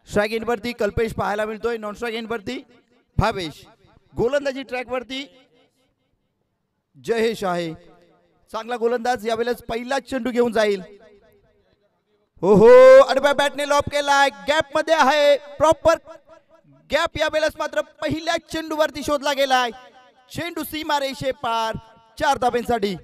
Strike end वरती कल्पेश पाहायला मिळतोय, नॉन स्ट्राइक एंड वरती भावेश, गोलंदाजी ट्रॅक वरती जयेश आहे. चांगला गोलंदाज यावेळेस पहिलाच चेंडू घेऊन जाईल. हो हो, आडव्या बॅटने लॉब केलाय, गॅप मध्ये आहे, प्रॉपर गॅप यावेळेस मात्र पहिल्याच चेंडूवरती शोधला गेलाय. चेंडू सीमा रेषे पार, 4 धाब्यांसाठी.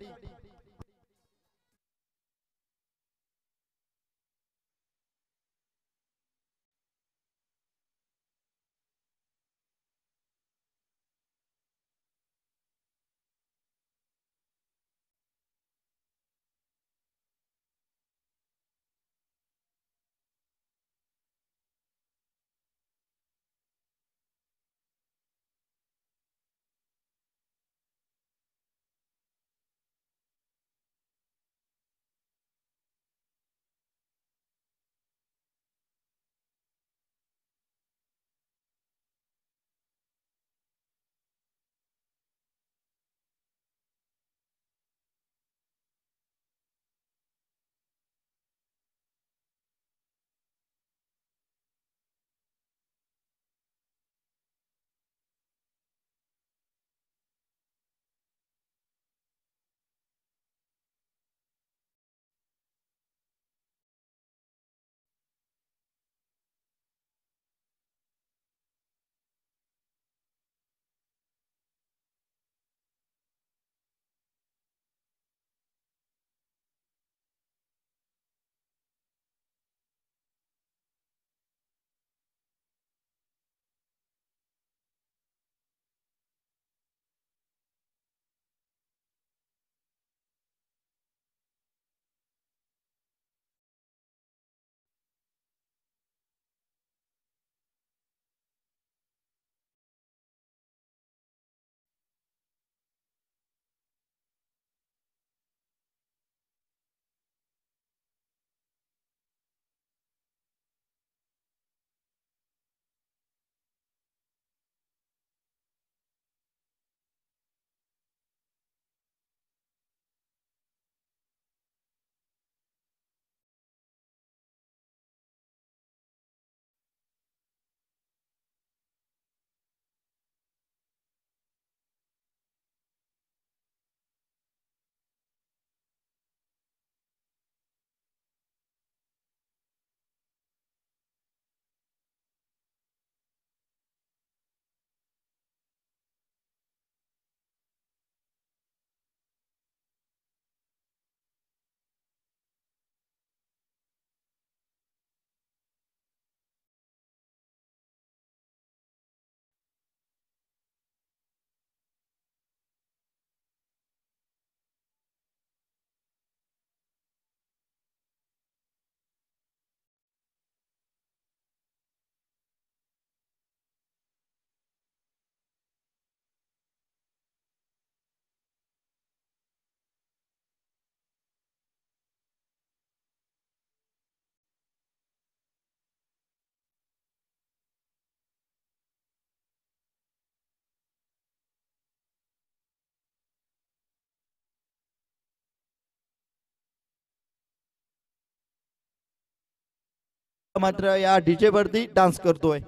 मात्र या डीजे वरती डान्स करतोय.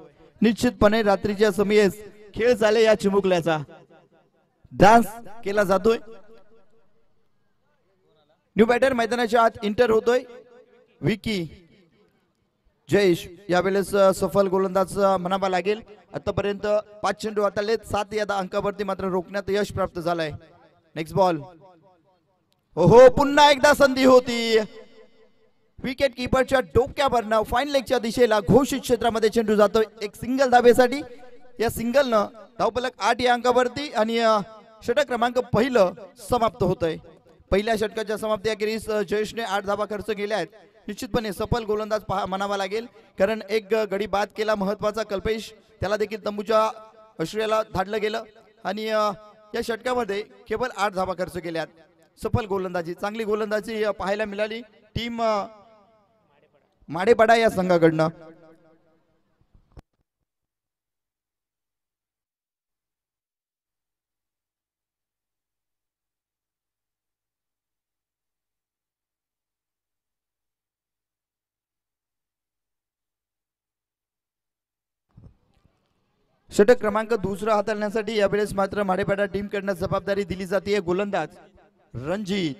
निश्चितपणे रात्रीच्या समयेस खेळ झाले या चिमुकल्याचा, डान्स केला जातोय. न्यू बॅटर मैदानाच्या आत इंटर होतोय. विकी जयेश यावेळेस सफल गोलंदाज म्हणावा लागेल. आतापर्यंत 5 चेंडू हाताळले, 7 या अंकावरती मात्र रोखण्यात यश प्राप्त झालंय. Next ball. हो, पुन्हा एकदा संधी होती. विकेट कीपरच्या डोक्यावरनं फाईन लेगच्या दिशेला घोषित क्षेत्रामध्ये चेंडू जातोय एक सिंगल धाब्यासाठी. या सिंगलनं धावफलक 8 या अंकावरती आणि षटक क्रमांक पहिलं समाप्त होतंय. पहिल्या षटकाच्या समाप्तीअखेरीस जयेशने 8 धाबा खर्च केल्या आहेत. निश्चितपणे सफल गोलंदाज म्हणावा लागेल, कारण एक गडी बाद केला महत्वाचा कल्पेश, त्याला देखील तंबूच्या अश्र्याला धाडलं गेलं आणि या षटकामध्ये केवळ 8 धाबा खर्च केल्यात. सफल गोलंदाजी, चांगली गोलंदाजी पाहायला मिळाली टीम माडेपाडा या संघाकडनं. षटक क्रमांक दुसरा हाताळण्यासाठी यावेळेस मात्र माडेपाडा टीम कडनं जबाबदारी दिली जाते गोलंदाज रणजित.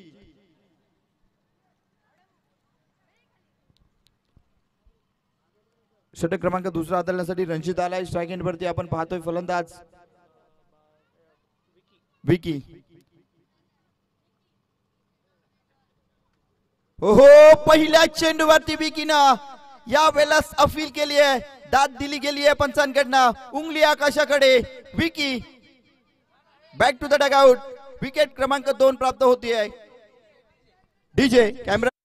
षटक क्रमांक दुसरा हाताळण्यासाठी रणजित आलाय स्ट्राइक एंड वरती. आपण पाहतोय फलंदाज विकी. ओहो पहिल्या चेंडूवरती विकीनं या वेळेस अपील केली आहे, दाद दिली गेली आहे पंचांकडनं. उंगली आकाशाकडे. Vicky back to the dugout. Wicket क्रमांक 2 प्राप्त होती आहे. DJ camera.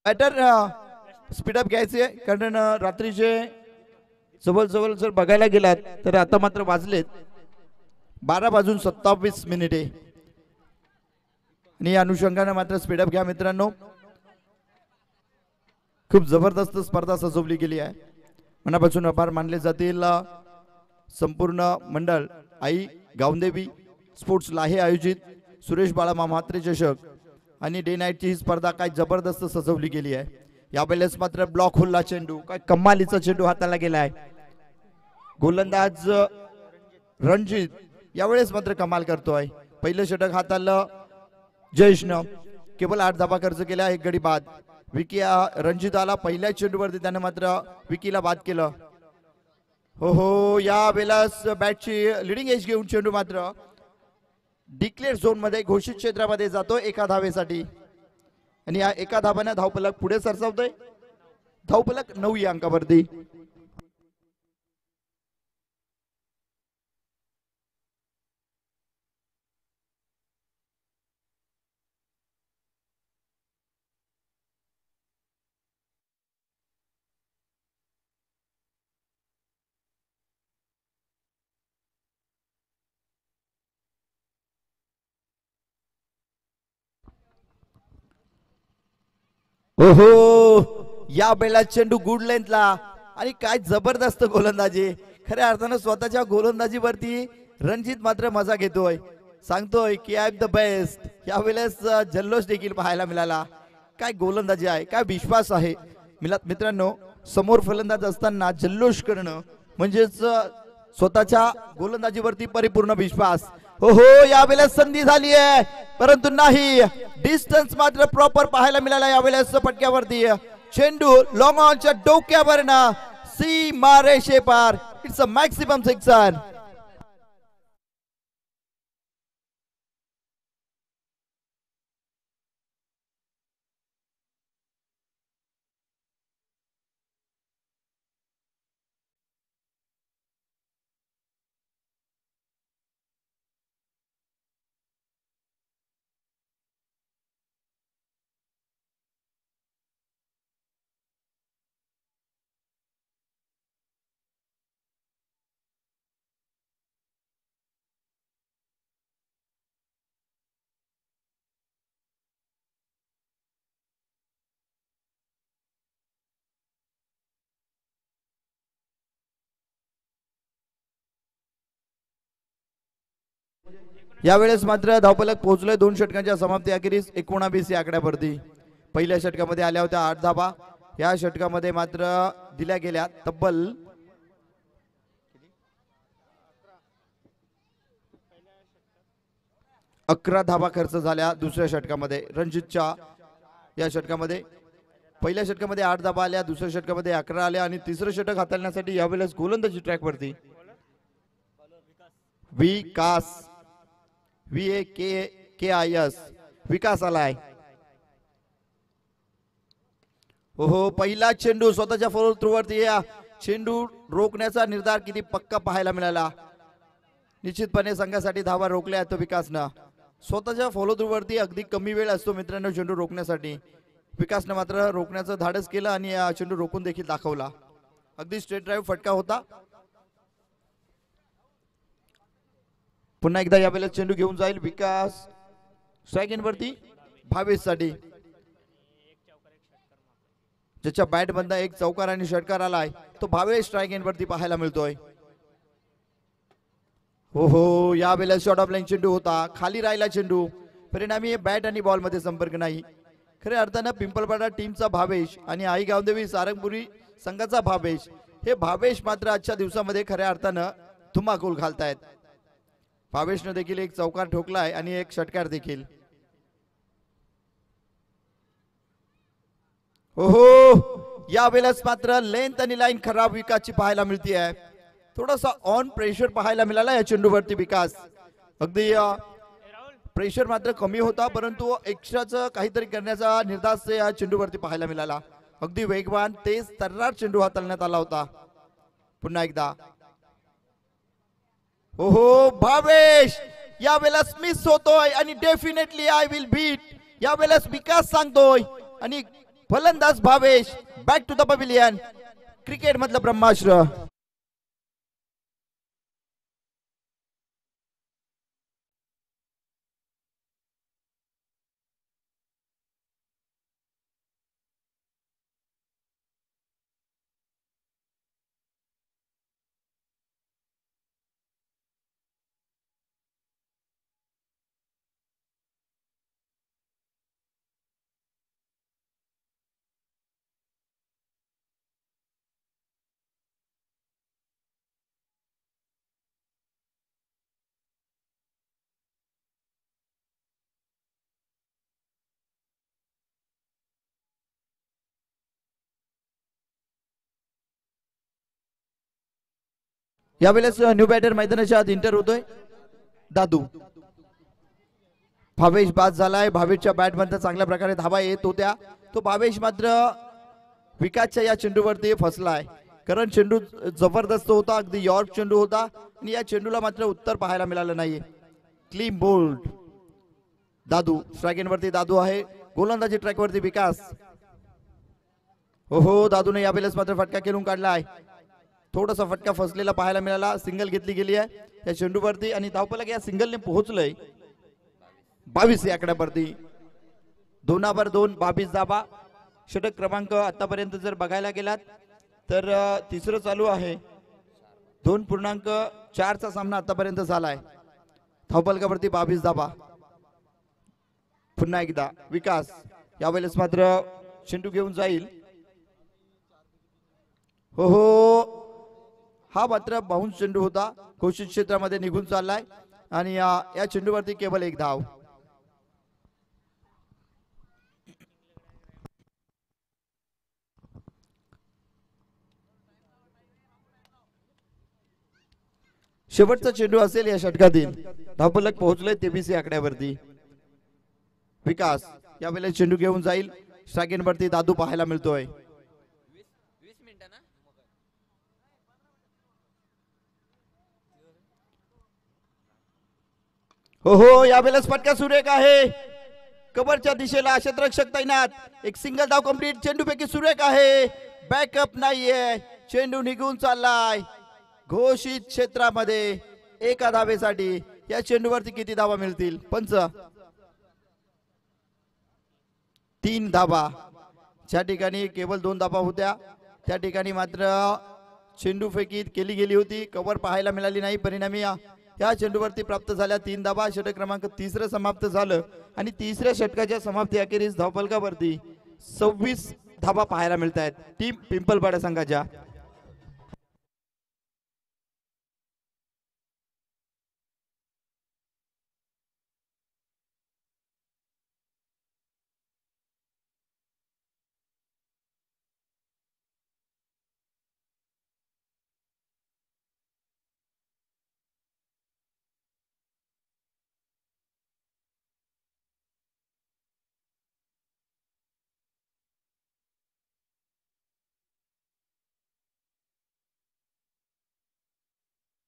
बॅटर स्पीडअप घ्यायचे कारण रात्रीचे जवळ जर बघायला गेलात तर आता मात्र वाजलेत 12:27 आणि या अनुषंगाने मात्र स्पीडअप घ्या मित्रांनो. खूप जबरदस्त स्पर्धा सजवली गेली आहे. मनापासून आभार मानले जातील संपूर्ण मंडळ आई गावदेवी स्पोर्ट्सला हे आयोजित सुरेश बाळा म्हात्रे चषक आणि डे नाईटची ही स्पर्धा काय जबरदस्त सजवली गेली आहे. यावेळेस मात्र ब्लॉक होल्ला चेंडू काय कमालीचा चेंडू हाताला गेलाय. गोलंदाज रणजित यावेळेस मात्र कमाल करतोय. पहिलं षटक हाताला जयेशनं केवळ 8 धाबा खर्च केला, 1 गडी बाद. विकी रणजित आला पहिल्या चेंडूवरती, त्याने मात्र विकीला बाद केलं. हो या वेळेस बॅटची लिडिंग एज घेऊन चेंडू मात्र डिक्लेअर झोन मध्ये घोषित क्षेत्रामध्ये जातो 1 धावेसाठी आणि या 1 धाब्याने धावफलक पुढे सरसावतोय. धावफलक 9 या अंकावरती. ओहो या बेला चेंडू गुड लेंथला आणि काय जबरदस्त गोलंदाजी. खऱ्या अर्थानं स्वतःच्या गोलंदाजीवरती रणजित मात्र मजा घेतोय. सांगतोय की आय एम द बेस्ट. यावेळेस जल्लोष देखील पाहायला मिळाला. काय गोलंदाजी आहे, काय विश्वास आहे. मित्रांनो समोर फलंदाज असताना जल्लोष करणं म्हणजेच स्वतःच्या गोलंदाजीवरती परिपूर्ण विश्वास. हो यावेळेस संधी झाली आहे परंतु नाही. डिस्टन्स मात्र प्रॉपर पाहायला मिळाला यावेळेस पटक्यावरती. चेंडू लॉंग ऑनच्या डोक्यावरनं सीमा रेषेपार. It's a maximum sixer. यावेळेस मात्र धावफलक पोहोचलोय 2 षटकांच्या समाप्ती अखेरीस 19 या आकड्यावरती. पहिल्या षटकामध्ये आल्या होत्या 8 धाबा. या षटकामध्ये मात्र दिल्या गेल्या तब्बल 11 धाबा खर्च झाल्या दुसऱ्या षटकामध्ये. रणजितच्या या षटकामध्ये पहिल्या षटकामध्ये 8 धाबा आल्या, दुसऱ्या षटकामध्ये 11 आल्या आणि तिसरं षटक हाताळण्यासाठी यावेळेस गोलंदाजी ट्रॅकवरती विकास VAKIS विकास आलाय. हो पहिला चेंडू स्वतःच्या फॉलो थ्रू वरती. या चेंडू रोखण्याचा निर्धार किती पक्का पाहायला मिळाला. निश्चितपणे संघासाठी धावा रोखल्या आहेत विकासनं. स्वतःच्या फॉलो थ्रू वरती अगदी कमी वेळ असतो मित्रांनो चेंडू रोखण्यासाठी. विकासने मात्र रोखण्याचं धाडस केलं आणि चेंडू रोखून देखील दाखवला. अगदी स्ट्रेट ड्राईव्ह फटका होता. पुन्हा एकदा यावेळेला चेंडू घेऊन जाईल विकास. स्ट्राईक एंड वरती भावेश साठी, ज्याच्या बॅट बंद एक चौकार आणि षटकार आलाय तो भावेश स्ट्राईक एंड वरती पाहायला मिळतोय. हो हो, यावेळेला शॉर्ट ऑफ लाईन चेंडू होता, खाली राहिला चेंडू, परिणामी बॅट आणि बॉल मध्ये संपर्क नाही. खऱ्या अर्थानं पिंपळपाडा टीमचा भावेश आणि आई गावदेवी सारंगपुरी संघाचा भावेश, हे भावेश मात्र आजच्या दिवसामध्ये खऱ्या अर्थानं धुमाकूल घालतायत. भावेशने देखील एक चौकार ठोकलाय आणि एक षटकार देखील. ओहो, यावेळेस मात्र लेंथ आणि लाईन खराब विकासची पाहायला मिळते आहे. थोडासा ऑन प्रेशर पाहायला मिळाला या चेंडूवरती विकास. अगदी प्रेशर मात्र कमी होता, परंतु एक्स्ट्राचं काहीतरी करण्याचा निर्धार या चेंडूवरती पाहायला मिळाला. अगदी वेगवान तेज तर्रार चेंडू हाताळण्यात आला होता. पुन्हा एकदा ओहो, भावेश यावेळेस मिस होतोय आणि डेफिनेटली आय विल बीट यावेळेस विकास सांगतोय आणि फलंदाज Bhavesh back to the pavilion. Cricket मधलं ब्रह्मास्त्र. यावेळेस न्यू बॅटर मैदानाच्या आत इंटर होतोय दादू. भावेश बाद झालाय. भावेशच्या बॅट मध्ये चांगल्या प्रकारे धावा येत होत्या. तो भावेश मात्र विकासच्या या चेंडूवरती फसलाय, कारण चेंडू जबरदस्त होता, अगदी यॉर्क चेंडू होता आणि या चेंडूला मात्र उत्तर पाहायला मिळालं नाहीये. Clean bowled. Dadu strike end वरती दादू आहे. गोलंदाजी ट्रॅक वरती विकास. हो, दादूने यावेळेस मात्र फटका खेळून काढलाय. थोडासा फटका फसलेला पाहायला मिळाला. सिंगल घेतली गेली आहे या चेंडूवरती आणि धावफलक या सिंगलने पोहोचलंय 22 या आकड्यावरती. 2/2 22 धावा. षटक क्रमांक आतापर्यंत जर बघायला गेलात तर तिसरं चालू आहे. 2.4 चा सामना आतापर्यंत झालाय. धावफलकावरती 22 धावा. पुन्हा एकदा विकास यावेळेस मात्र चेंडू घेऊन जाईल. हो, हा मात्र बाउन्स चेंडू होता, घोषित क्षेत्रामध्ये निघून चाललाय आणि या चेंडूवरती केवळ एक धाव. शेवटचा चेंडू असेल या षटकातील. धावफलक पोहोचले 23 या आकड्यावरती. विकास यावेळेला चेंडू घेऊन जाईल. स्ट्राईक एंड वरती दादू पाहायला मिळतोय. हो, यावेळेस फटका सुरेख आहे. कव्हरच्या दिशेला क्षेत्ररक्षक तैनात. एक सिंगल धाव कंप्लीट. चेंडूपैकी सुरेख आहे. बॅकअप नाहीये. चेंडू निघून चाललाय घोषित क्षेत्रामध्ये एका धावेसाठी. या चेंडूवरती किती धावा मिळतील? पंच 3 धावा. ज्या ठिकाणी केवळ 2 धावा होत्या त्या ठिकाणी मात्र चेंडू फेकी केली गेली होती. कव्हर पाहायला मिळाली नाही. परिणामी या चेंडूवरती प्राप्त झाल्या 3 धावा. षटक क्रमांक 3 समाप्त झालं आणि तिसऱ्या षटकाच्या समाप्ती अखेरीस धावफलकावरती 26 धावा पाहायला मिळत आहेत टीम पिंपळपाडा संघाच्या.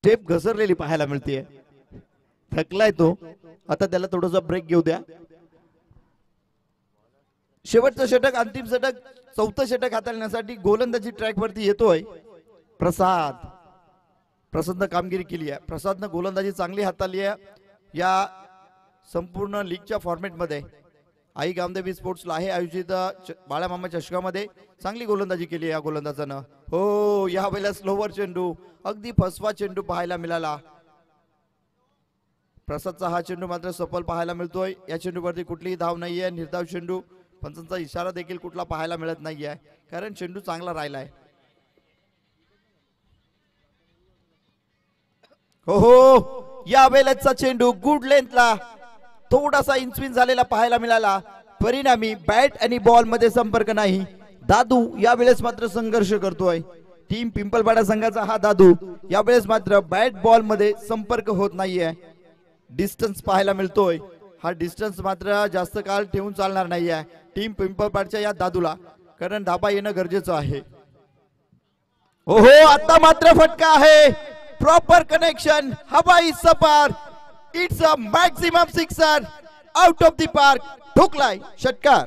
टेप घसरलेली पाहायला मिळते. थकलाय तो, आता त्याला थोडासा ब्रेक घेऊ द्या. शेवटचं षटक, अंतिम षटक, चौथं षटक हाताळण्यासाठी गोलंदाजी ट्रॅक वरती येतोय प्रसाद. प्रसादनं कामगिरी केली आहे. प्रसादनं गोलंदाजी चांगली हाताळली आहे या संपूर्ण लीगच्या फॉर्मॅटमध्ये. आई गामदेवी स्पोर्ट्सला आहे आयोजित बाळामामा चषकामध्ये चांगली गोलंदाजी केली या गोलंदाजानं. हो, या वेळेला स्लोवर चेंडू, अगदी फसवा चेंडू पाहायला मिळाला. प्रसादचा हा चेंडू मात्र सफल पाहायला मिळतोय. या चेंडूवरती कुठलीही धाव नाहीये, निर्धाव चेंडू. पंचांचा इशारा देखील कुठला पाहायला मिळत नाहीये, कारण चेंडू चांगला राहिलाय. हो, या वेळेचा चेंडू गुड लेंथला थोडासा इंचविन झालेला पाहायला मिळाला. परिणामी बॅट आणि बॉल मध्ये संपर्क नाही. दादू यावेळेस मात्र संघर्ष करतोय. टीम पिंपलपाडा संघाचा हा दादू यावेळेस मात्र बॅट बॉल मध्ये संपर्क होत नाहीये. डिस्टन्स पाहायला मिळतोय. हा डिस्टन्स मात्र जास्त काळ ठेवून चालणार नाहीये टीम पिंपलपाडच्या या दादूला, कारण धाबा येणं गरजेचं आहे. ओहो, आता मात्र फटका आहे. प्रॉपर कनेक्शन, हवाई सपार. It's a maximum sixer, out of the park. ठोकलाय षटकार.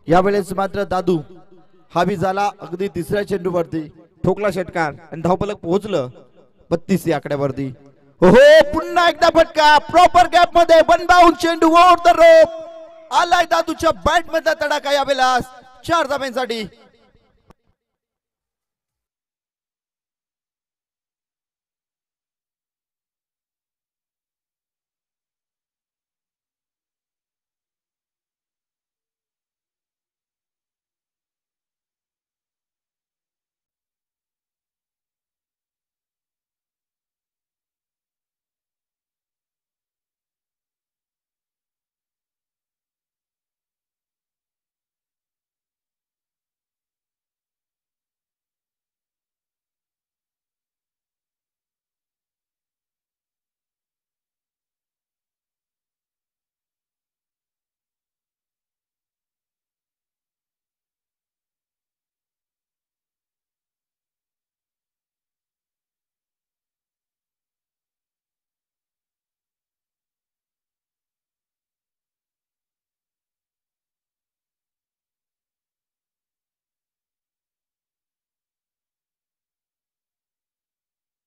यावेळेस मात्र दादू हावी झाला अगदी तिसऱ्या चेंडूवरती. ठोकला षटकार आणि धावफलक पोहोचलं 32 या आकड्यावरती. हो, पुन्हा एकदा फटका प्रॉपर गॅप मध्ये. वन बाउंड चेंडू ओव्हर द रोप. आलाय दादूच्या बॅट मध्ये तडाखा यावेळेला 4 धाब्यांसाठी.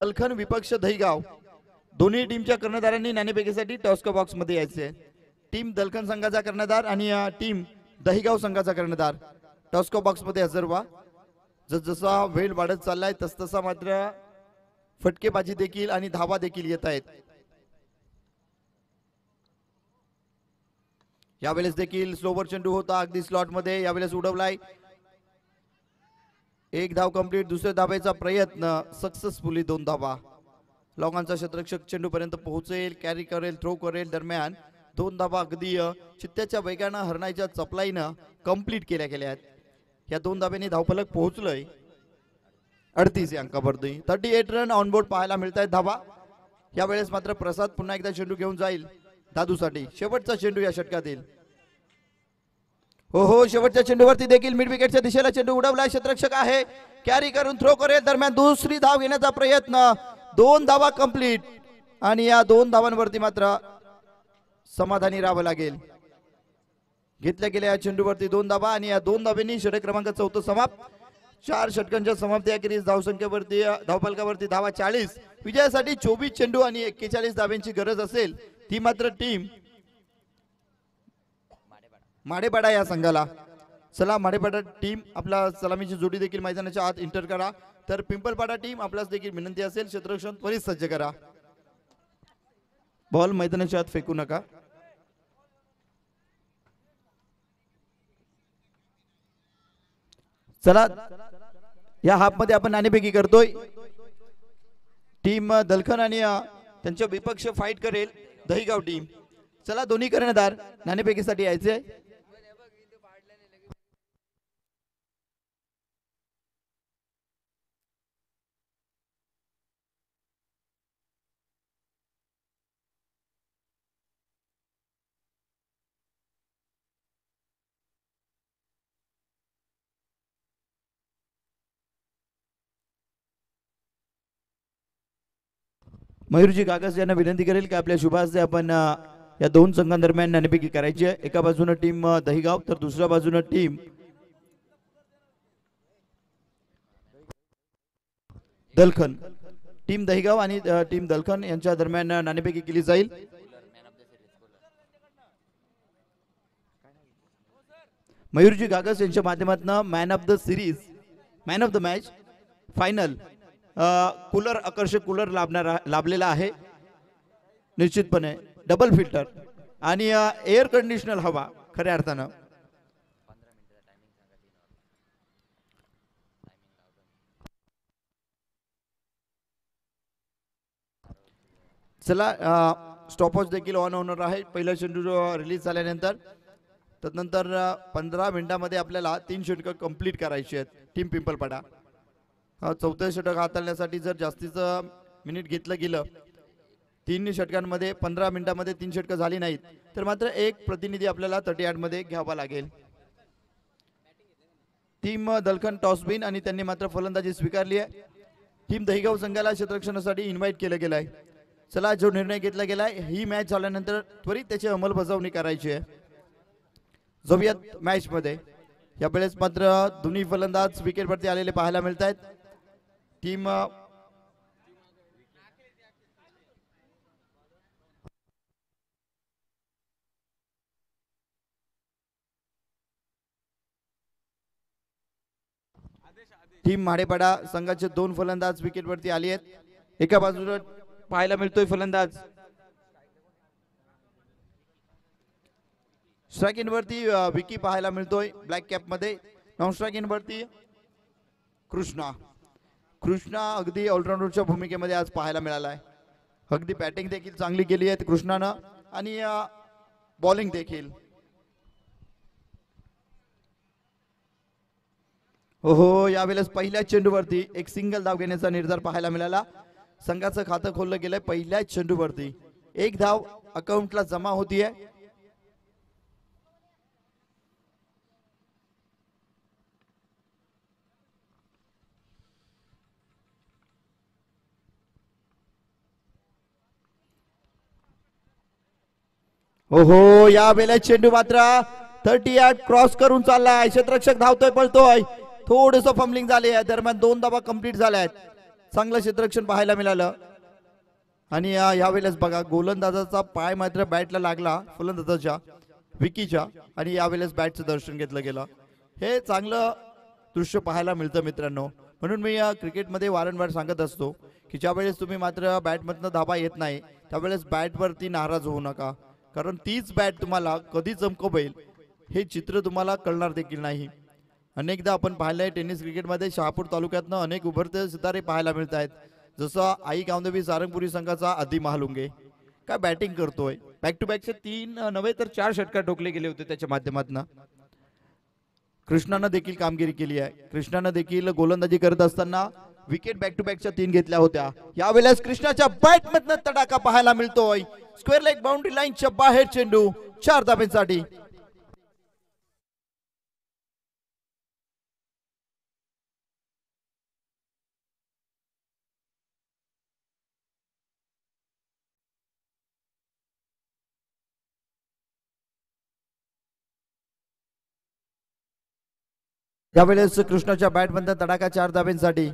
दलखन विपक्ष दहीगाव दोन्ही टीमच्या कर्णधारांनी नाणेफेकीसाठी टॉस्को बॉक्स मध्ये यायचे. टीम दलखन संघाचा कर्णधार आणि टीम दहीगाव संघाचा कर्णधार टॉस्को बॉक्स मध्ये हजर व्हा. जसजसा वेळ वाढत चाललाय तसतसा मात्र फटकेबाजी देखील आणि धावा देखील येत आहेत. यावेळेस देखील स्लोवर चेंडू होता अगदी स्लॉट मध्ये. यावेळेस उडवलाय. एक धाव कंप्लीट. दुसऱ्या धावेचा प्रयत्न सक्सेसफुली 2 धावा. लॉंगांचा क्षेत्ररक्षक चेंडू पर्यंत पोहोचेल, कॅरी करेल, थ्रो करेल. दरम्यान 2 धावा अगदी चित्त्याच्या वेगानं हरणाच्या चपलाईनं कंप्लीट केल्या गेल्या आहेत. या 2 धाब्यांनी धावफलक पोहोचलंय 38 या अंकावरती. 38 रन ऑनबोर्ड पाहायला मिळत आहेत धावा. यावेळेस मात्र प्रसाद पुन्हा एकदा चेंडू घेऊन जाईल दादूसाठी. शेवटचा चेंडू या षटकातील. हो, शेवटच्या चेंडूवरती देखील मिड विकेटच्या दिशेला चेंडू उडवलाय. क्षेत्ररक्षक आहे, कॅरी करून थ्रो करेल. दरम्यान दुसरी धाव घेण्याचा प्रयत्न. 2 धावा कंप्लीट आणि या 2 धावांवरती मात्र समाधानी राहावं लागेल. घेतल्या गेल्या या चेंडूवरती 2 धावा आणि या 2 धावांनी षटक क्रमांक 4 समाप्त. 4 षटकांच्या समाप्ती अखेरीस धावसंख्येवरती धावफलकावरती धावा 40. विजयासाठी 24 चेंडू आणि 41 धाव्यांची गरज असेल ती मात्र टीम माडेपाडा या संघाला. चला माडेपाडा टीम आपला सलामीची जोडी देखील मैदानाच्या आत इंटर करा. तर पिंपलपाडा टीम आपल्यास देखील विनंती असेल क्षेत्ररक्षण त्वरित सज्ज करा. बॉल मैदानाच्या आत फेकू नका. चला या हाफ मध्ये आपण नाणेफेकी करतोय. टीम दलखन आणि त्यांच्या विपक्ष फाईट करेल दहीगाव टीम. चला दोन्ही कर्णधार नाणेफेकीसाठी यायचे. मयूरजी कागज यांना विनंती करेल की आपल्या शुभास्ते आपण या दोन संघांदरम्यान नाणेफेकी करायची आहे। एका बाजूने टीम दहिगाव तर दुसऱ्या बाजूने टीम दलखन। टीम दहिगाव आणि टीम दलखन यांच्या दरम्यान नाणेफेकी केली जाईल। मयूरजी कागज यांच्या माध्यमातून man of the series, man of the match, final cooler, आकर्षक कूलर लाभलेला आहे निश्चितपणे, डबल फिल्टर आणि एअर कंडिशनर हवा खऱ्या अर्थानं। चला स्टॉपवॉच देखील ऑन होणार आहे पहिला चेंडू रिलीज झाल्यानंतर। तदनंतर 15 मिनिटांमध्ये आपल्याला 3 षटकं कंप्लीट करायची आहेत टीम पिंपलपाडा। चौथं षटक हाताळण्यासाठी जर जास्तीचं मिनिट घेतलं गेलं, 3 षटकांमध्ये 15 मिनिटांमध्ये 3 षटकं झाली नाहीत तर मात्र एक प्रतिनिधी आपल्याला 38 मध्ये घ्यावा लागेल। टीम दलखन टॉसबिन आणि त्यांनी मात्र फलंदाजी स्वीकारली आहे। टीम दहिगाव संघाला क्षेत्ररक्षणासाठी इन्व्हाइट केलं गेलं आहे। चला जो निर्णय घेतला गेलाय ही मॅच झाल्यानंतर त्वरित त्याची अंमलबजावणी करायची आहे। जाऊयात मॅच मध्ये। यावेळेस मात्र दोन्ही फलंदाज विकेटवरती आलेले पाहायला मिळत आहेत। टीम टीम माडेपाडा संघाचे 2 फलंदाज विकेटवरती आले आहेत। एका बाजूला पाहायला मिळतोय फलंदाज स्ट्राइक इन वरती विकी पाहायला मिळतोय ब्लॅक कॅप मध्ये। नॉन स्ट्राइक इन वरती कृष्णा अगदी ऑलराऊंडरच्या भूमिकेमध्ये आज पाहायला मिळाला आहे। अगदी बॅटिंग देखील चांगली केली आहे कृष्णानं आणि बॉलिंग देखील। हो यावेळेस पहिल्या चेंडूवरती एक सिंगल धाव घेण्याचा निर्धार पाहायला मिळाला। संघाचं खातं खोललं गेलंय पहिल्या चेंडूवरती, एक धाव अकाउंटला जमा होतीये। हो यावेळेस चेंडू मात्र 38 क्रॉस करून चाललाय। क्षेत्ररक्षक धावतोय पळतोय, थोडंसं फंबलिंग झाले आहे, दरम्यान 2 धावा कंप्लीट झाल्या आहेत। चांगलं क्षेत्ररक्षण पाहायला मिळालं आणि यावेळेस बघा गोलंदाजाचा पाय मात्र बॅटला लागला फलंदाजाच्या विकीच्या आणि यावेळेस बॅटचं दर्शन घेतलं गेलं। हे चांगलं दृश्य पाहायला मिळतं मित्रांनो। म्हणून मी क्रिकेटमध्ये वारंवार सांगत असतो की ज्यावेळेस तुम्ही मात्र बॅटमधनं धावा येत नाही त्यावेळेस बॅटवरती नाराज होऊ नका, कारण तीच बॅट तुम्हाला कधी चमकवेल हे चित्र तुम्हाला कळणार देखील नाही। अनेकदा आपण पाहिलंय टेनिस क्रिकेटमध्ये शहापूर तालुक्यातनं अनेक उभरते सितारे पाहायला मिळत आहेत, जसं आई गावदेवी सारंगपुरी संघाचा आदी महालुंगे काय बॅटिंग करतोय। बॅक टू बॅकचे 3 नव्हे तर 4 षटकार ठोकले गेले होते त्याच्या माध्यमातून। कृष्णानं देखील कामगिरी केली आहे। कृष्णानं देखील गोलंदाजी करत असताना विकेट बॅक टू बॅकच्या 3 घेतल्या होत्या। यावेळेस कृष्णाच्या बॅटमधनं तडाखा पाहायला मिळतोय, स्क्वेअर लेग बाउंड्री लाईनच्या बाहेर चेंडू 4 धाब्यांसाठी। यावेळेस कृष्णाच्या बॅटमधनं तडाखा 4 धाब्यांसाठी।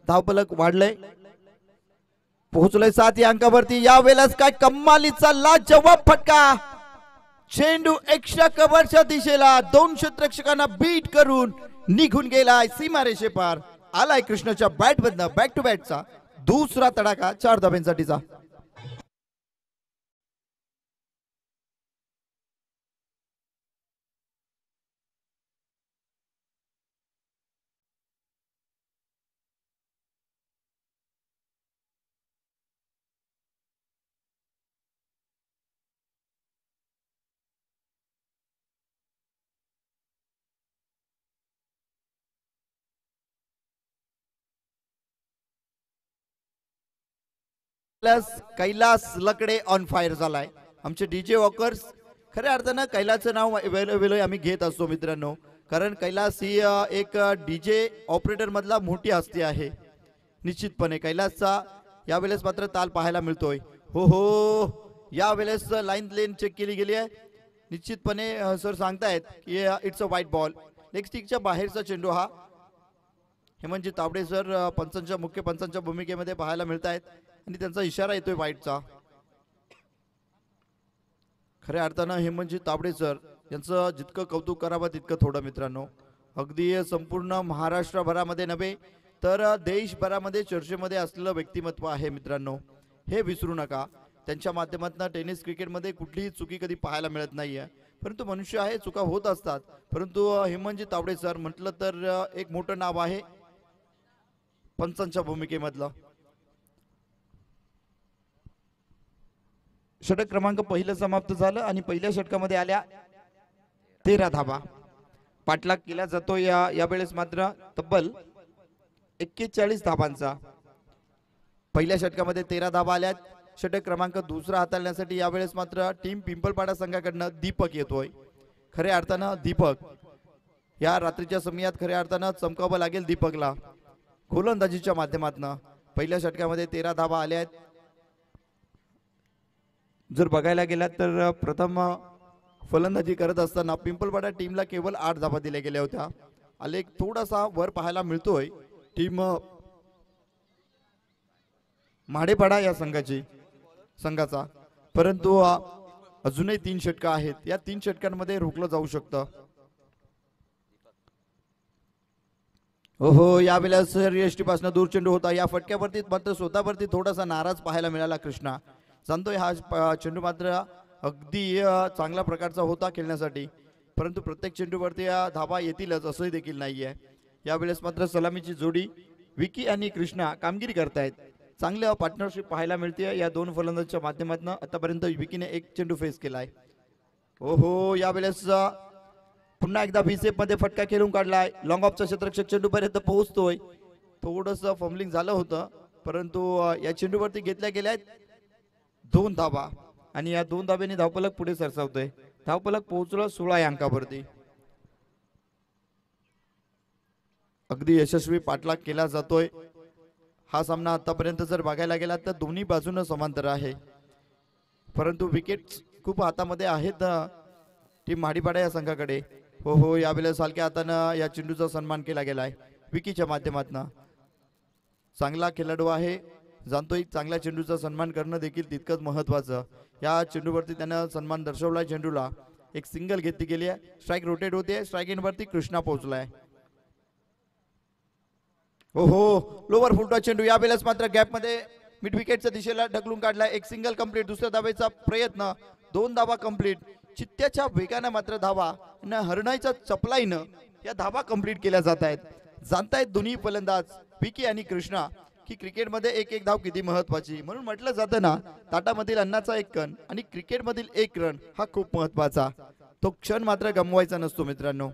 धावफलक वाढलंय, पोहोचलोय 7 या अंकावरती। यावेळेस काय कमालीचा लाजवाब फटका, चेंडू एक्स्ट्रा कव्हरच्या दिशेला 2 क्षेत्ररक्षकांना बीट करून निघून गेलाय सीमारेषे पार। आलाय कृष्णाच्या बॅटमधनं बॅक टू बॅकचा दुसरा तडाखा 4 धाब्यांसाठीचा। कैलास लकडे ऑन फायर झालाय। आमचे डीजे वॉकर्स खऱ्या अर्थानं कैलासचं नाव वेळोवेळी आम्ही घेत असतो मित्रांनो, कारण कैलास ही एक डीजे ऑपरेटर मधला मोठी हस्ती आहे। निश्चितपणे कैलासचा यावेळेस मात्र ताल पाहायला मिळतोय. हो हो, यावेळेस लाईन लेन चेक केली गेली आहे. निश्चितपणे सर सांगतायत की it's a white ball. Leg स्टिकच्या बाहेरचा चेंडू हा हेमंतजी तावडे सर पंचांच्या मुख्य पंचांच्या भूमिकेमध्ये पाहायला मिळत आहेत आणि त्यांचा इशारा येतोय व्हाईटचा. खऱ्या अर्थानं हेमंतजी तावडे सर यांचं जितकं कौतुक करावं तितकं थोडं मित्रांनो. अगदी संपूर्ण महाराष्ट्रभरामध्ये नव्हे तर देशभरामध्ये चर्चेमध्ये असलेलं व्यक्तिमत्व आहे मित्रांनो, हे विसरू नका. त्यांच्या माध्यमातून टेनिस क्रिकेटमध्ये कुठलीही चुकी कधी पाहायला मिळत नाहीये. परंतु मनुष्य आहे, चुका होत असतात. परंतु हेमंतजी तावडे सर म्हटलं तर एक मोठं नाव आहे पंचांच्या भूमिकेमधलं. षटक क्रमांक पहिलं समाप्त झालं आणि पहिल्या षटकामध्ये आल्या 13 धाबा. पाठलाग केला जातो यावेळेस मात्र तब्बल 41 धाबांचा. पहिल्या षटकामध्ये 13 धाबा आल्यात. षटक क्रमांक दुसरा हाताळण्यासाठी यावेळेस मात्र टीम पिंपळपाडा संघाकडनं दीपक येतोय. खऱ्या अर्थानं दीपक या रात्रीच्या समयात खऱ्या अर्थानं चमकावं लागेल दीपकला गोलंदाजीच्या माध्यमातून. पहिल्या षटकामध्ये 13 धाबा आल्या आहेत. जर बघायला गेलात तर प्रथम फलंदाजी करत असताना पिंपळपाडा टीमला केवळ 8 धाबा दिल्या गेल्या होत्या. आलेख थोडासा वर पाहायला मिळतोय टीम माडेपाडा या संघाचा. परंतु अजूनही 3 षटकं आहेत. या 3 षटकांमध्ये रोखलं जाऊ शकतं. हो, यावेळेस यष्टी पासून दूर चेंडू होता. या फटक्यावरती मात्र स्वतःवरती थोडासा नाराज पाहायला मिळाला कृष्णा. जाणतोय हा चेंडू मात्र अगदी चांगल्या प्रकारचा होता खेळण्यासाठी, परंतु प्रत्येक चेंडूवरती धाबा येतीलच असंही देखील नाहीये. यावेळेस मात्र सलामीची जोडी विकी आणि कृष्णा कामगिरी करतायत. चांगलं पार्टनरशिप पाहायला मिळते या दोन फलंदाजांच्या माध्यमातून. आतापर्यंत विकीने 1 चेंडू फेस केलाय. हो, यावेळेस पुन्हा एकदा व्हीसेप मध्ये फटका खेळून काढलाय. लॉंग ऑफचा क्षेत्ररक्षक चेंडू पर्यंत पोहोचतोय. थोडंसं फंबलिंग झालं होतं, परंतु या चेंडूवरती घेतल्या गेल्या 2 धाबा आणि या 2 धाब्याने धावफलक पुढे सरसावतोय. धावफलक पोहोचलं 16 या अंकावरती. अगदी यशस्वी पाठलाग केला जातोय. हा सामना आतापर्यंत जर बघायला गेला तर दोन्ही बाजूने समांतर आहे, परंतु विकेट खूप हातामध्ये आहेत टीम माडीपाडा या संघाकडे. हो, यावेळेस हलक्या हातानं या चेंडूचा सन्मान केला गेलाय विकीच्या माध्यमातून. चांगला खेळाडू आहे, जाणतोय चांगल्या चेंडूचा सन्मान करणं देखील तितकंच महत्वाचं. या चेंडूवरती त्यानं सन्मान दर्शवलाय. चेंडूला एक सिंगल घेतली गेली आहे. स्ट्राईक रोटेट होते. स्ट्राईक इन वरती कृष्णा पोहोचलाय. हो, लोवर फुलटॉस चेंडू यावेळेस मात्र गॅप मध्ये मिड विकेटच्या दिशेला ढकलून काढलाय. एक सिंगल कंप्लीट. दुसऱ्या धावेचा प्रयत्न, 2 धावा कंप्लीट. चित्त्याच्या वेगाने मात्र धावा न हरणाईच्या चपलाईनं या धावा कंप्लीट केल्या जात आहेत. जाणतायत दोन्ही फलंदाज विकी आणि कृष्णा की क्रिकेटमध्ये एक धाव किती महत्वाची. म्हणून म्हटलं जातं ना, ताटामधील अन्नाचा 1 कण आणि क्रिकेटमधील 1 रन हा खूप महत्वाचा. तो क्षण मात्र गमवायचा नसतो मित्रांनो.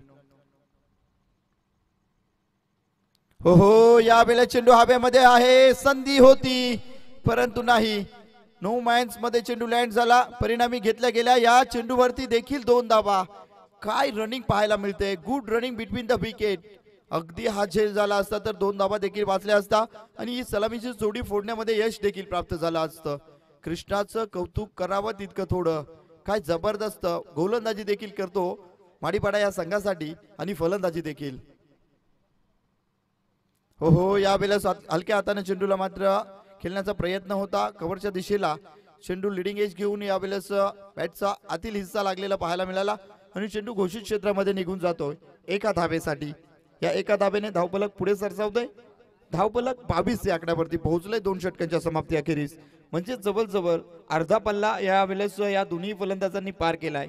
हो, यावेळेला चेंडू हवेमध्ये आहे. संधी होती परंतु नाही. नो मॅन्स मध्ये चेंडू लँड झाला. परिणामी घेतल्या गेल्या या चेंडूवरती देखील 2 धावा. काय रनिंग पाहायला मिळते. Good running between the wicket. अगदी हा झेल झाला असता तर 2 धावा देखील वाचल्या असता आणि ही सलामीची जोडी फोडण्यामध्ये यश देखील प्राप्त झालं असतं. कृष्णाचं कौतुक करावं तितकं थोडं. काय जबरदस्त गोलंदाजी देखील करतो माडीपाडा या संघासाठी आणि फलंदाजी देखील. हो, यावेळेस हलक्या हाताने चेंडूला मात्र खेळण्याचा प्रयत्न होता. कव्हरच्या दिशेला चेंडू लिडिंग एज घेऊन यावेळेस बॅटचा आतील हिस्सा लागलेला पाहायला मिळाला आणि चेंडू घोषित क्षेत्रामध्ये निघून जातोय 1 धावेसाठी. या 1 धावेने धावफलक पुढे सरसावतोय. धावफलक 22 या आकड्यावरती पोहोचलंय 2 षटकांच्या समाप्ती अखेरीस. म्हणजे जवळजवळ अर्धा पल्ला यावेळेस या दोन्ही फलंदाजांनी पार केलाय.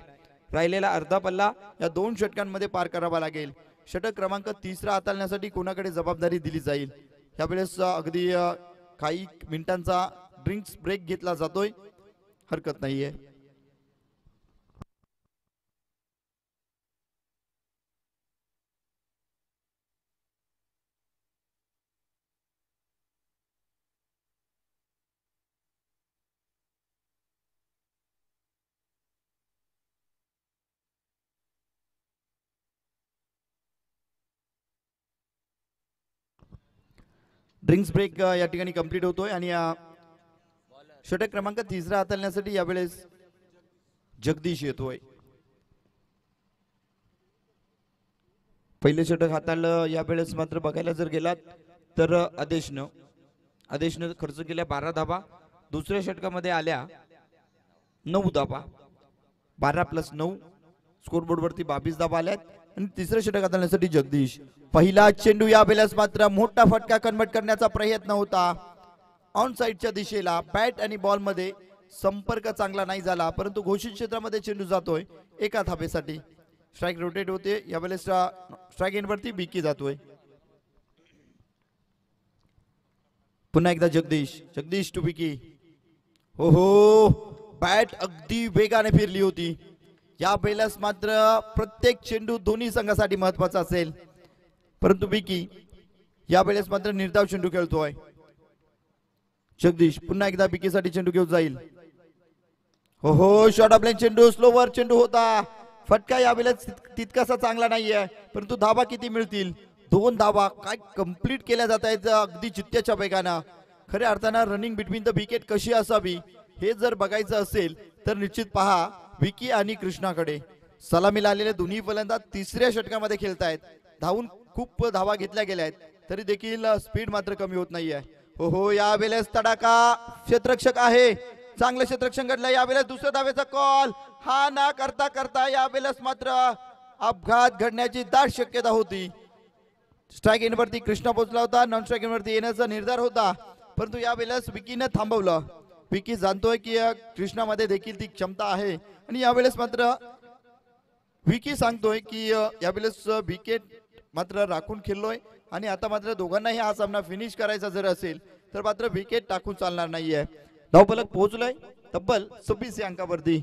राहिलेला अर्धा पल्ला या 2 षटकांमध्ये पार करावा लागेल. षटक क्रमांक 3 हाताळण्यासाठी कोणाकडे जबाबदारी दिली जाईल. यावेळेस अगदी काही मिनिटांचा ड्रिंक्स ब्रेक घेतला जातोय, हरकत नाहीये. ड्रिंक्स ब्रेक या ठिकाणी कंप्लीट होतोय आणि षटक क्रमांक 3 हाताळण्यासाठी यावेळेस जगदीश येतोय. पहिले षटक हाताळलं यावेळेस मात्र बघायला जर गेलात तर आदेशनं खर्च केल्या 12 धाबा. दुसऱ्या षटकामध्ये आल्या 9 धाबा. 12 + 9 स्कोरबोर्ड वरती 22 धाबा आल्यात. आणि तिसरे षटक हाताळण्यासाठी जगदीश. पहिला चेंडू यावेळेस मात्र मोठा फटका कन्वर्ट करण्याचा प्रयत्न होता ऑन साइडच्या दिशेला. बॅट आणि बॉल मध्ये संपर्क चांगला नाही झाला, परंतु घोषित क्षेत्रामध्ये चेंडू जातोय एका धाबेसाठी. स्ट्राइक रोटेट होते. यावेळेस स्ट्राइक एंड वरती बिकी जातोय. पुन्हा एकदा जगदीश टू बिकी. हो बॅट अगदी वेगाने फिरली होती. या वेळेस मात्र प्रत्येक चेंडू दोन्ही संघासाठी महत्वाचा असेल, परंतु बिकी या वेळेस मात्र निर्धाव चेंडू खेळतोय. जगदीश पुन्हा एकदा बिकीसाठी चेंडू घेऊन जाईल. हो शॉर्ट ऑफ लाईन चेंडू, स्लोवर चेंडू होता. फटका यावेळेस तितकासा चांगला नाहीये, परंतु धाबा किती मिळतील? 2 धाबा काय कंप्लीट केल्या जात आहेत अगदी चित्त्याच्या वेगानं. खऱ्या अर्थानं रनिंग बिटवीन द विकेट कशी असावी हे जर बघायचं असेल तर निश्चित पहा विकी आणि कृष्णाकडे. सलामीला आलेले दोन्ही फलंदाज तिसऱ्या षटकामध्ये खेळतायत. धावून खूप धावा घेतल्या गेल्या आहेत, तरी देखील स्पीड मात्र कमी होत नाहीये. हो यावेळेस तडाका. क्षेत्ररक्षक आहे, चांगलं क्षेत्ररक्षण घडलं. यावेळेस दुसऱ्या धावेचा कॉल. हा ना करता करता यावेळेस मात्र अपघात घडण्याची दाट शक्यता होती. स्ट्राइक एंड वरती कृष्णा पोहोचला होता. नॉन स्ट्राइक एंड वरती येण्याचा निर्धार होता, परंतु यावेळेस विकीने थांबवलं. विकी जाणतोय की कृष्णामध्ये देखील ती क्षमता आहे, आणि यावेळेस मात्र विकी सांगतोय की यावेळेस विकेट मात्र राखून खेळलोय, आणि आता मात्र दोघांनाही हा सामना फिनिश करायचा जर असेल तर मात्र विकेट टाकून चालणार नाहीये. धावफलक पोहोचलोय तब्बल 26 अंकावरती.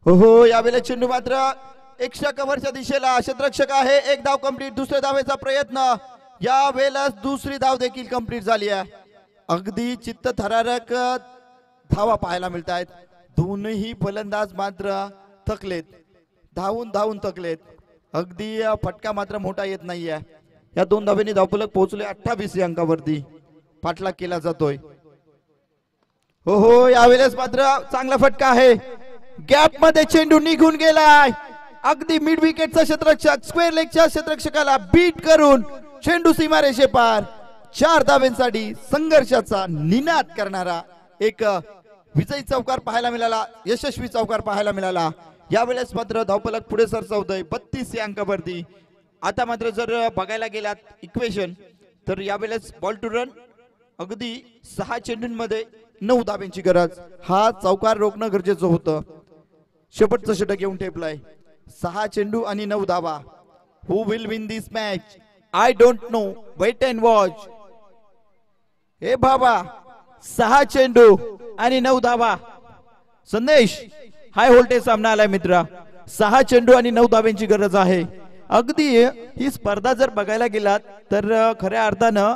हो यावेळेस चेंडू मात्र एक्स्ट्रा कव्हरच्या दिशेला. क्षेत्ररक्षक आहे. एक धाव कंप्लीट. दुसऱ्या धावेचा प्रयत्न. यावेळेस दुसरी धाव देखील कंप्लीट झाली आहे. अगदी चित्तथरारक धावा पाहायला मिळत आहेत. दोनही फलंदाज मात्र थकलेत, धावून थकलेत. अगदी फटका मात्र मोठा येत नाहीये. या 2 धावेने धावफलक पोहोचले 28 अंकावरती. पाठलाग केला जातोय. हो यावेळेस मात्र चांगला फटका आहे. गॅप मध्ये चेंडू निघून गेलाय. अगदी मिड विकेटचा क्षेत्ररक्षक स्क्वेअर लेगच्या क्षेत्ररक्षकाला बीट करून चेंडू सीमारेषे पार. 4 धावेंसाठी संघर्षाचा निनाद करणारा एक विजयी चौकार पाहायला मिळाला, यशस्वी चौकार पाहायला मिळाला. यावेळेस मात्र धावफलक पुढे सरसावतोय 32 अंकावरती. आता मात्र जर बघायला गेलात इक्वेशन तर यावेळेस बॉल टू रन अगदी 6 चेंडूंमध्ये 9 धाब्यांची गरज. हा चौकार रोखणं गरजेचं होतं. शेवटचं षटक येऊन ठेपलाय. 6 चेंडू आणि 9 धावा. Who will win this match? I don't know, wait and watch. हे बाबा 6 चेंडू आणि 9 धावा. संदेश हाय व्होल्टेज सामना आलाय मित्रा. 6 चेंडू आणि 9 धाव्यांची गरज आहे. अगदी ही स्पर्धा जर बघायला गेलात तर खऱ्या अर्थानं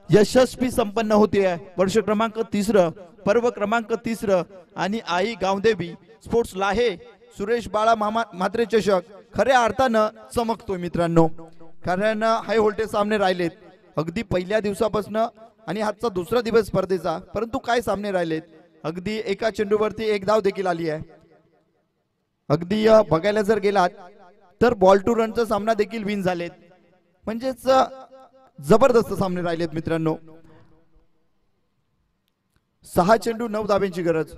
यशस्वी संपन्न होते. वर्ष क्रमांक 3, पर्व क्रमांक 3, आणि आई गावदेवी स्पोर्ट्स लाहे सुरेश बाळा म्हात्रे चषक खऱ्या अर्थानं चमकतोय मित्रांनो. कारण हाय व्होल्टेज सामने राहिलेत अगदी पहिल्या दिवसापासून, आणि आजचा दुसरा दिवस स्पर्धेचा, परंतु काय सामने राहिलेत. अगदी एका चेंडूवरती 1 धाव देखील आली आहे. अगदी बघायला जर गेलात तर बॉल टू रनचा सामना देखील विन झालेत. म्हणजेच जबरदस्त सामने राहिलेत मित्रांनो. 6 चेंडू 9 धाब्यांची गरज.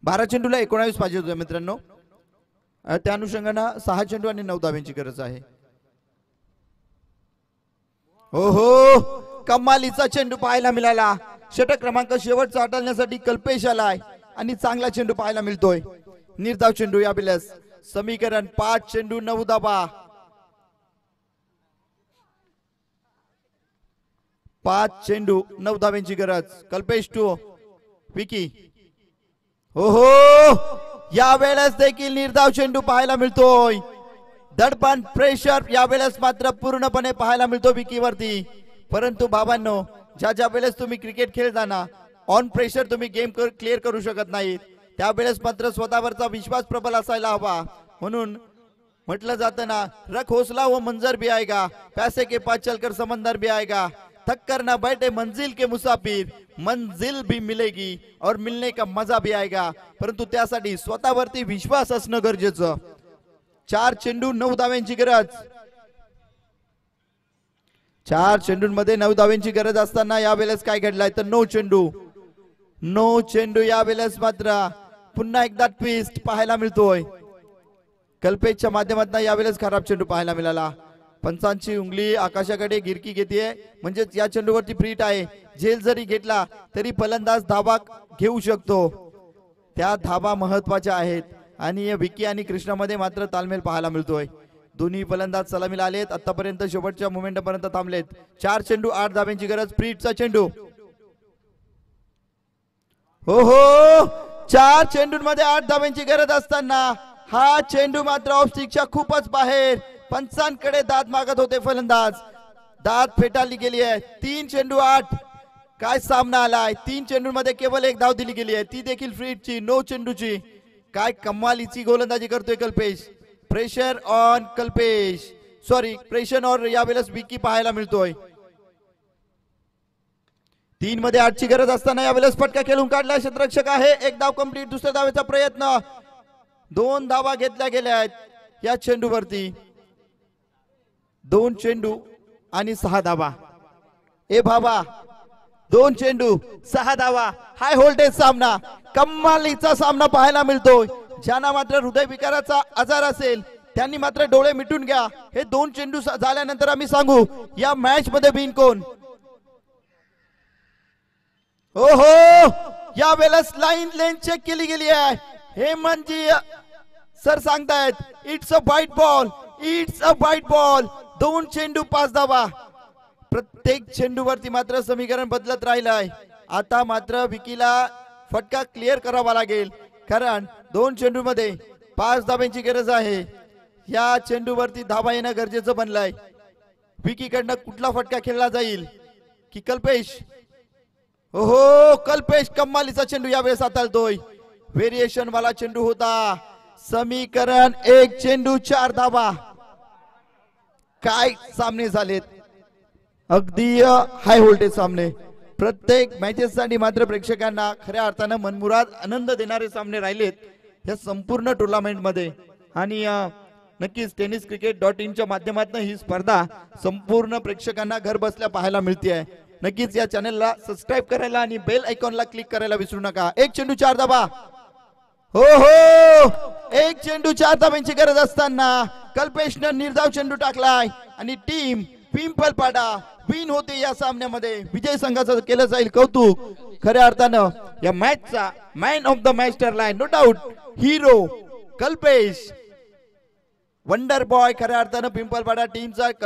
बारा चेंडूला 19 पाहिजे होते मित्रांनो. त्या अनुषंगाने 6 चेंडू आणि 9 धाब्यांची गरज आहे. हो कमालीचा चेंडू पाहायला मिळाला. षटक क्रमांक शेवटचा हाताळण्यासाठी कल्पेश आलाय, आणि चांगला चेंडू पाहायला मिळतोय. निर्धाव चेंडू यावेळेस. समीकरण 5 चेंडू 9 धाबा. 5 चेंडू 9 धाब्यांची गरज. कल्पेश टू विकी. हो यावेळेस देखील निर्धाव चेंडू पाहायला मिळतोय. दडपण प्रेशर यावेळेस मात्र पूर्णपणे पाहायला मिळतो विकीवरती. परंतु बाबांनो, ज्या वेळेस तुम्ही क्रिकेट खेळताना ऑन प्रेशर तुम्ही गेम क्लिअर करू शकत नाही, त्यावेळेस मात्र स्वतःवरचा विश्वास प्रबल असायला हवा. म्हणून म्हटलं जातं ना, रख हौसला वो मंजर भी आएगा, पैसे के पास चलकर समंदर भी आएगा, थक कर ना बैठे मंजिल के मुसाफिर, मंजिल भी मिलेगी और मिलने का मजा भी आएगा. परंतु त्यासाठी स्वतःवरती विश्वास असणं गरजेचं. 4 चेंडू 9 धाव्यांची गरज. 4 चेंडूंमध्ये 9 धाव्यांची गरज असताना यावेळेस काय घडलाय तर 9 चेंडू यावेळेस मात्र पुन्हा एकदा ट्विस्ट पाहायला मिळतोय. कल्पेशच्या माध्यमातून यावेळेस खराब चेंडू पाहायला मिळाला. पंचांची उंगली आकाशाकडे गिरकी घेते, म्हणजेच या चेंडूवरती फ्रीट आहे. झेल जरी घेतला तरी फलंदाज धाबा घेऊ शकतो. त्या धाबा महत्वाच्या आहेत आणि विकी आणि कृष्णामध्ये मात्र तालमेल पाहायला मिळतोय. दोन्ही फलंदाज सलामीला आलेत. आतापर्यंत शेवटच्या मोमेंट पर्यंत थांबलेत. 4 चेंडू 8 धाब्यांची गरज. फ्रीटचा चेंडू. हो 4 चेंडूंमध्ये 8 धाब्यांची गरज असताना हा चेंडू मात्र ऑफ स्टिकच्या खूपच बाहेर. पंचांकडे दाद मागत होते फलंदाज. दाद फेटाळली गेली आहे. 3 चेंडू 8. काय सामना आलाय. 3 चेंडूंमध्ये केवळ 1 धाव दिली गेली आहे, ती देखील फ्रीटची. 9 चेंडूची. काय कमालीची गोलंदाजी करतोय Kalpesh. Pressure on Kalpesh, sorry pressure on यावेळेस विकी पाहायला मिळतोय. 3 मध्ये 8 ची गरज असताना यावेळेस फटका खेळून काढला क्षेत्ररक्षक आहे. 1 धाव कंप्लीट. दुसऱ्या धावेचा प्रयत्न. 2 धावा घेतल्या गेल्या आहेत या चेंडूवरती. 2 चेंडू आणि 6 धावा. ए बाबा, 2 चेंडू 6 धावा. हाय व्होल्टेज सामना, कमालीचा सामना पाहायला मिळतोय. ज्यांना मात्र हृदयविकाराचा आजार असेल त्यांनी मात्र डोळे मिटून घ्या. हे 2 चेंडू झाल्यानंतर आम्ही सांगू या मॅच मध्ये विन कोण. ओहो, या वेळेस लाईन लेन चेक केली गेली आहे. हे म्हणजे सर सांगतायत इट्स अ वाईट बॉल, इट्स अ वाईट बॉल. 2 चेंडू 5 धावा. प्रत्येक चेंडूवरती मात्र समीकरण बदलत राहिलंय. आता मात्र विकीला फटका क्लिअर करावा लागेल, कारण 2 चेंडू मध्ये 5 धाब्यांची गरज आहे. या चेंडूवरती धावा येणं गरजेचं बनलंय. विकीकडनं कुठला फटका खेळला जाईल की कल्पेश. ओहो, कल्पेश कमालीचा चेंडू यावेळेस हाताळतोय. व्हेरिएशन वाला चेंडू होता. समीकरण 1 चेंडू 4 धावा. काय सामने झालेत, अगदी हाय व्होल्टेज सामने. प्रत्येक मॅचेस साठी मात्र प्रेक्षकांना खऱ्या अर्थानं मनमुराद आनंद देणारे सामने राहिलेत या संपूर्ण टुर्नामेंट मध्ये. आणि नक्कीच tenniscricket.in च्या माध्यमातून ही स्पर्धा संपूर्ण प्रेक्षकांना घर बसल्या पाहायला मिळते. नक्कीच या चॅनलला सबस्क्राइब करायला आणि बेल आयकॉनला क्लिक करायला विसरू नका. 1 चेंडू 4 धावा. हो 1 चेंडू 4 धाब्यांची गरज असताना कल्पेशनं निर्धाव चेंडू टाकलाय आणि टीम पिंपलपाडा विन होते या सामन्यामध्ये. विजय संघाचं केलं जाईल कौतुक. खऱ्या अर्थानं या मॅचचा मॅन ऑफ द मॅच ठरलाय. No doubt hero Kalpesh, wonder boy खऱ्या अर्थानं पिंपलपाडा टीमचा.